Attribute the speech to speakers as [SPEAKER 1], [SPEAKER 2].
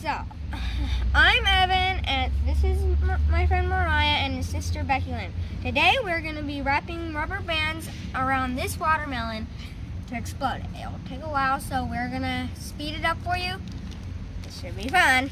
[SPEAKER 1] So, I'm Evan, and this is my friend Mariah and his sister Becky Lynn. Today we're going to be wrapping rubber bands around this watermelon to explode it. It'll take a while, so we're going to speed it up for you. It should be fun.